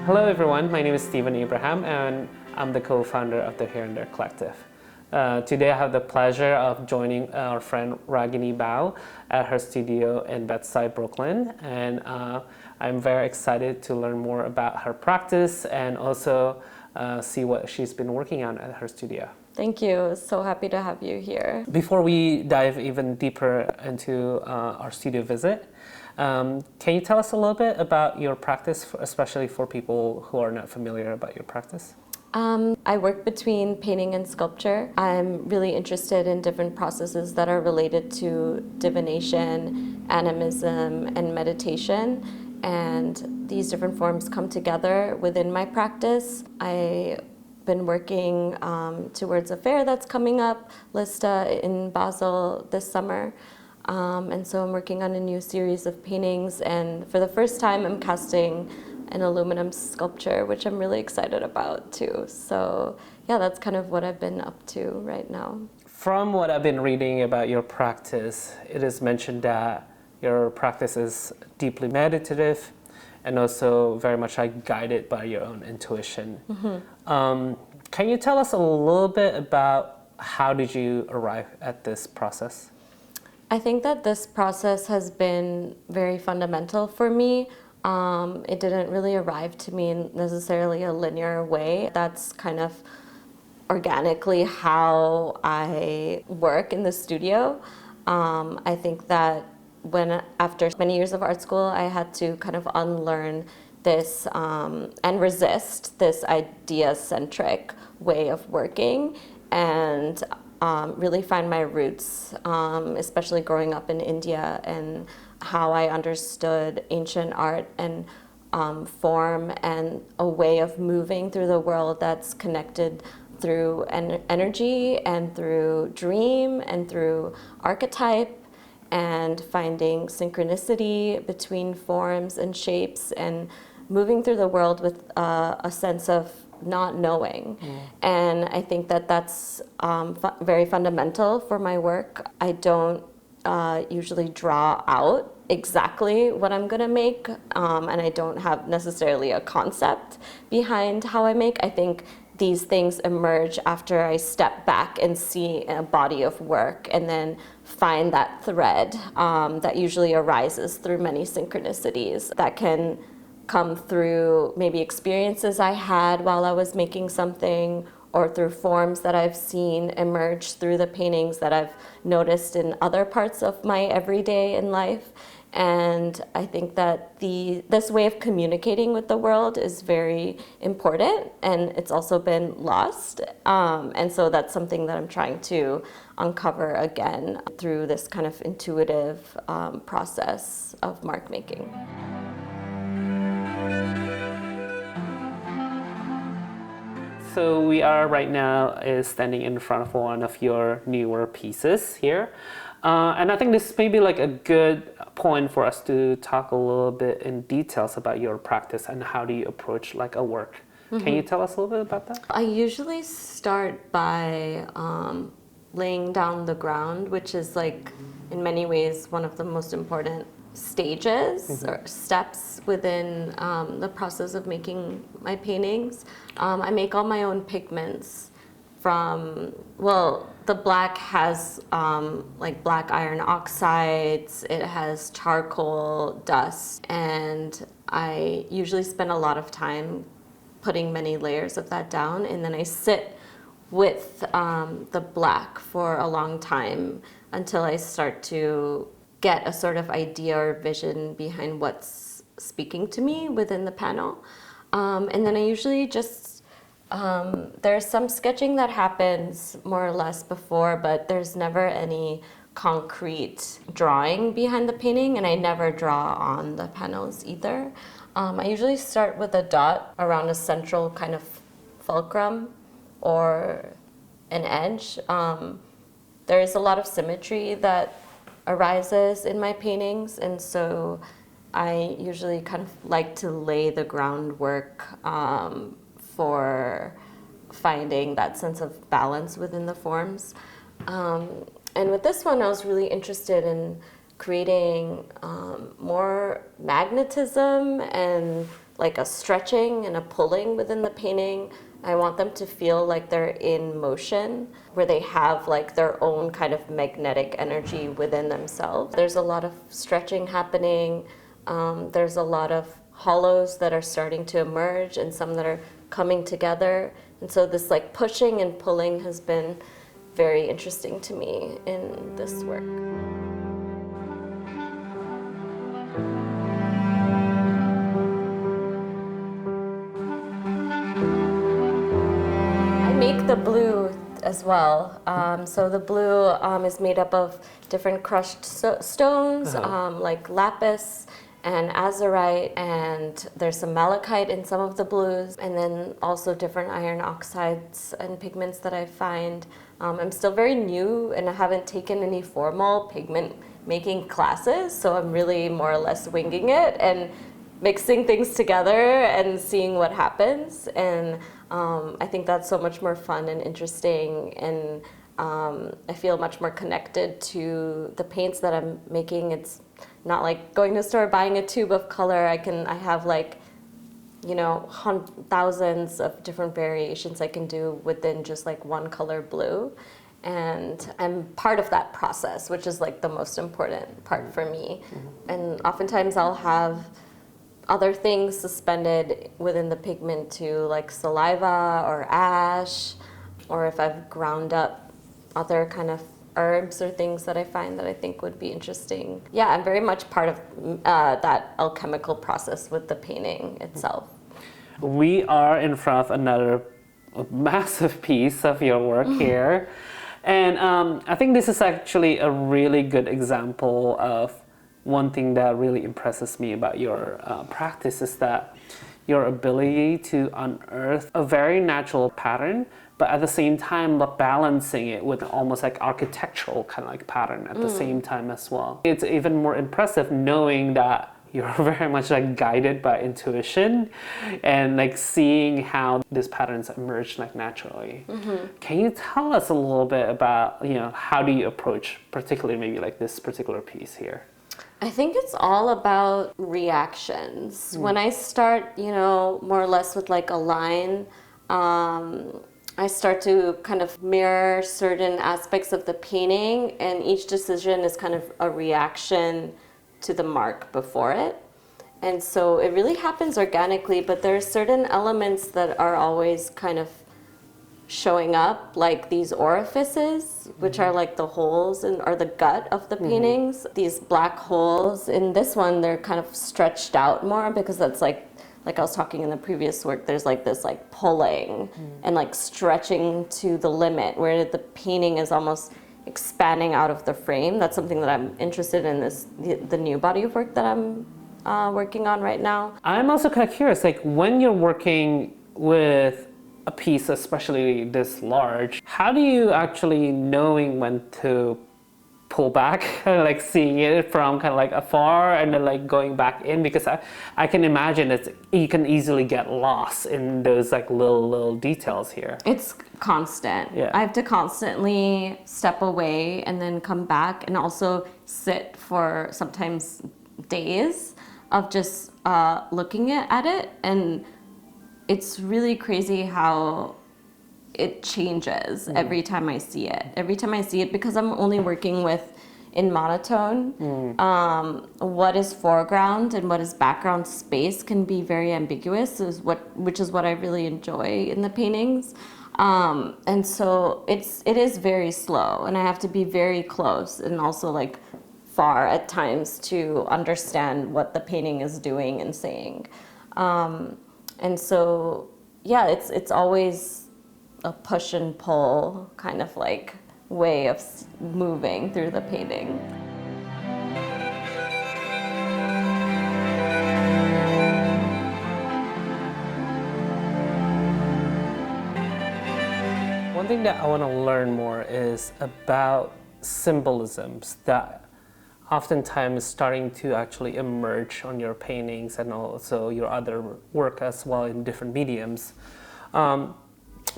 Hello everyone, my name is Stephen Abraham and I'm the co-founder of the Here and There Collective. Today I have the pleasure of joining our friend Ragini Bhow at her studio in Bed-Stuy, Brooklyn, and I'm very excited to learn more about her practice and also see what she's been working on at her studio. Thank you. So happy to have you here. Before we dive even deeper into our studio visit, can you tell us a little bit about your practice, especially for people who are not familiar about your practice? I work between painting and sculpture. I'm really interested in different processes that are related to divination, animism, and meditation. And these different forms come together within my practice. I've been working towards a fair that's coming up, Lista, in Basel this summer. And so I'm working on a new series of paintings, and for the first time I'm casting an aluminum sculpture, which I'm really excited about too. So yeah, that's kind of what I've been up to right now. From what I've been reading about your practice, it is mentioned that your practice is deeply meditative and also very much like guided by your own intuition. Mm-hmm. Can you tell us a little bit about how did you arrive at this process? I think that this process has been very fundamental for me. It didn't really arrive to me in necessarily a linear way. That's kind of organically how I work in the studio. I think that after many years of art school, I had to kind of unlearn this and resist this idea-centric way of working and really find my roots, especially growing up in India, and how I understood ancient art and form and a way of moving through the world that's connected through energy and through dream and through archetype, and finding synchronicity between forms and shapes and moving through the world with a sense of not knowing. And I think that that's very fundamental for my work. I don't usually draw out exactly what I'm gonna make, and I don't have necessarily a concept behind how I make. I think these things emerge after I step back and see a body of work and then find that thread that usually arises through many synchronicities that can come through maybe experiences I had while I was making something, or through forms that I've seen emerge through the paintings that I've noticed in other parts of my everyday in life. And I think that this way of communicating with the world is very important, and it's also been lost. And so that's something that I'm trying to uncover again through this kind of intuitive process of mark making. So we are right now standing in front of one of your newer pieces here. And I think this may be like a good point for us to talk a little bit in details about your practice and how do you approach like a work. Mm-hmm. Can you tell us a little bit about that? I usually start by laying down the ground, which is like in many ways one of the most important stages or steps within the process of making my paintings. I make all my own pigments from, well, the black has like black iron oxides, it has charcoal dust, and I usually spend a lot of time putting many layers of that down, and then I sit with the black for a long time until I start to get a sort of idea or vision behind what's speaking to me within the panel. And then I usually just, there's some sketching that happens more or less before, but there's never any concrete drawing behind the painting, and I never draw on the panels either. I usually start with a dot around a central kind of fulcrum or an edge. There is a lot of symmetry that arises in my paintings, and so I usually kind of like to lay the groundwork for finding that sense of balance within the forms. And with this one, I was really interested in creating more magnetism and like a stretching and a pulling within the painting. I want them to feel like they're in motion, where they have like their own kind of magnetic energy within themselves. There's a lot of stretching happening. There's a lot of hollows that are starting to emerge and some that are coming together. And so this like pushing and pulling has been very interesting to me in this work. Make the blue as well. So the blue is made up of different crushed stones, like lapis and azurite, and there's some malachite in some of the blues, and then also different iron oxides and pigments that I find. I'm still very new and I haven't taken any formal pigment making classes, so I'm really more or less winging it and mixing things together and seeing what happens. And I think that's so much more fun and interesting, and I feel much more connected to the paints that I'm making. It's not like going to the store buying a tube of color. I have like, you know, thousands of different variations I can do within just like one color blue. And I'm part of that process, which is like the most important part for me. And oftentimes I'll have other things suspended within the pigment too, like saliva or ash, or if I've ground up other kind of herbs or things that I find that I think would be interesting. Yeah, I'm very much part of that alchemical process with the painting itself. We are in front of another massive piece of your work here. And I think this is actually a really good example of one thing that really impresses me about your practice is that your ability to unearth a very natural pattern, but at the same time balancing it with almost like architectural kind of like pattern at the same time as well. It's even more impressive knowing that you're very much like guided by intuition and like seeing how these patterns emerge like naturally. Can you tell us a little bit about, you know, how do you approach particularly maybe like this particular piece here? I think it's all about reactions. When I start, you know, more or less with like a line, I start to kind of mirror certain aspects of the painting, and each decision is kind of a reaction to the mark before it. And so it really happens organically, but there are certain elements that are always kind of showing up, like these orifices, which are like the holes or the gut of the paintings. These black holes in this one, they're kind of stretched out more because that's like I was talking in the previous work, there's like this like pulling and like stretching to the limit where the painting is almost expanding out of the frame. That's something that I'm interested in, the new body of work that I'm working on right now. I'm also kind of curious, like when you're working with a piece especially this large, how do you actually knowing when to pull back, like seeing it from kind of like afar and then like going back in? Because I can imagine that you can easily get lost in those like little details here. It's constant. Yeah. I have to constantly step away and then come back, and also sit for sometimes days of just looking at it. And it's really crazy how it changes every time I see it. Every time I see it, because I'm only working in monotone, what is foreground and what is background space can be very ambiguous, which is what I really enjoy in the paintings. And so it is very slow, and I have to be very close and also like far at times to understand what the painting is doing and saying. And so, yeah, it's always a push and pull kind of like way of moving through the painting. One thing that I want to learn more is about symbolisms that oftentimes starting to actually emerge on your paintings and also your other work as well in different mediums.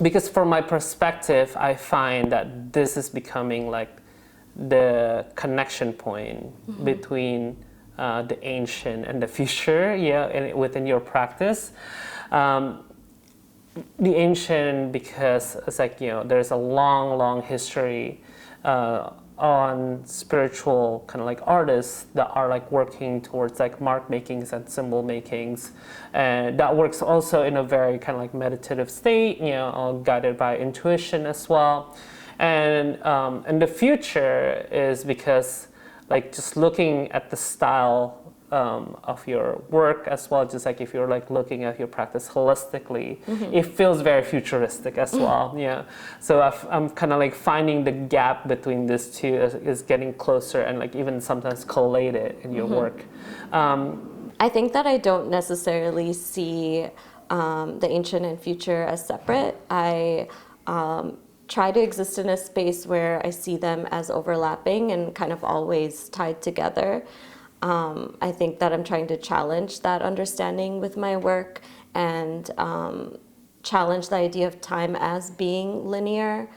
Because from my perspective, I find that this is becoming like the connection point between the ancient and the future, yeah, within your practice. The ancient, because it's like, there's a long history on spiritual kind of like artists that are like working towards like mark makings and symbol makings, and that works also in a very kind of like meditative state, all guided by intuition as well. And the future is because like just looking at the style of your work as well, just like if you're like looking at your practice holistically, it feels very futuristic as well. Yeah. So I'm kind of like finding the gap between these two is getting closer and like even sometimes collated in your work. I think that I don't necessarily see the ancient and future as separate. I try to exist in a space where I see them as overlapping and kind of always tied together. I think that I'm trying to challenge that understanding with my work and challenge the idea of time as being linear.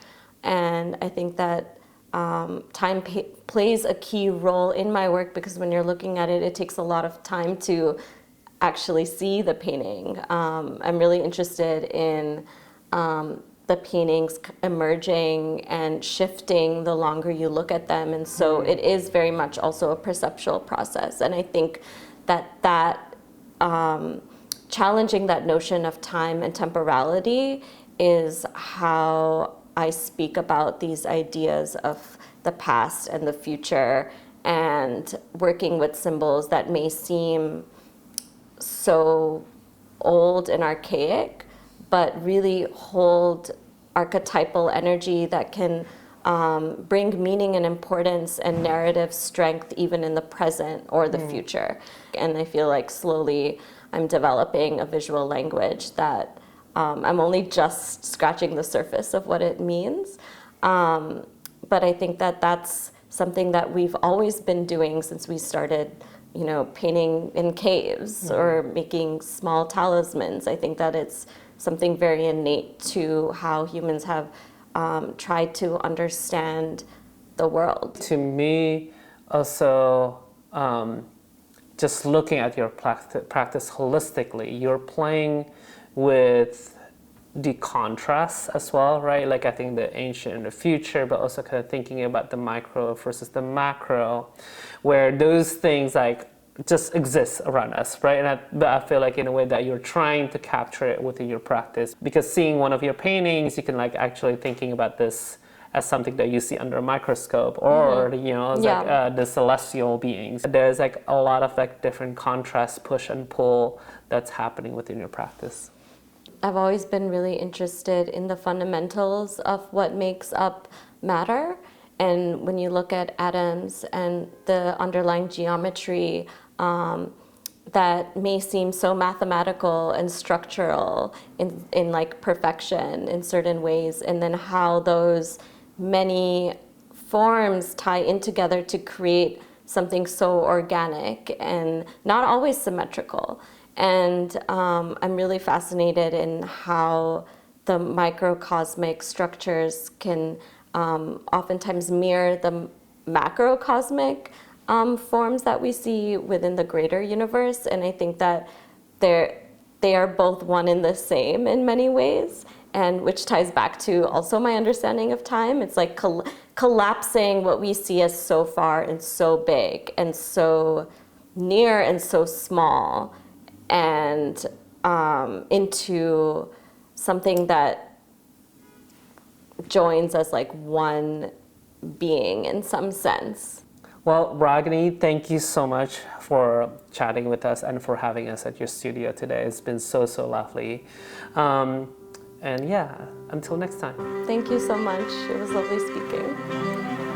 And I think that time plays a key role in my work, because when you're looking at it, it takes a lot of time to actually see the painting. I'm really interested in the paintings emerging and shifting the longer you look at them. And so it is very much also a perceptual process. And I think that challenging that notion of time and temporality is how I speak about these ideas of the past and the future, and working with symbols that may seem so old and archaic, but really hold archetypal energy that can bring meaning and importance and narrative strength even in the present or the future. And I feel like slowly I'm developing a visual language that I'm only just scratching the surface of what it means. But I think that that's something that we've always been doing since we started painting in caves or making small talismans. I think that it's something very innate to how humans have tried to understand the world. To me, also, just looking at your practice holistically, you're playing with the contrasts as well, right? Like I think the ancient and the future, but also kind of thinking about the micro versus the macro, where those things like just exist around us, right? And I feel like in a way that you're trying to capture it within your practice, because seeing one of your paintings, you can like actually thinking about this as something that you see under a microscope, or like the celestial beings. There's like a lot of like different contrast, push and pull that's happening within your practice. I've always been really interested in the fundamentals of what makes up matter. And when you look at atoms and the underlying geometry that may seem so mathematical and structural in like perfection in certain ways, and then how those many forms tie in together to create something so organic and not always symmetrical. And I'm really fascinated in how the microcosmic structures can oftentimes mirror the macrocosmic forms that we see within the greater universe. And I think that they are both one and the same in many ways, and which ties back to also my understanding of time. It's like collapsing what we see as so far and so big and so near and so small, and into something that joins as like one being in some sense. Well, Ragini, thank you so much for chatting with us and for having us at your studio today. It's been so lovely. And yeah, until next time. Thank you so much. It was lovely speaking.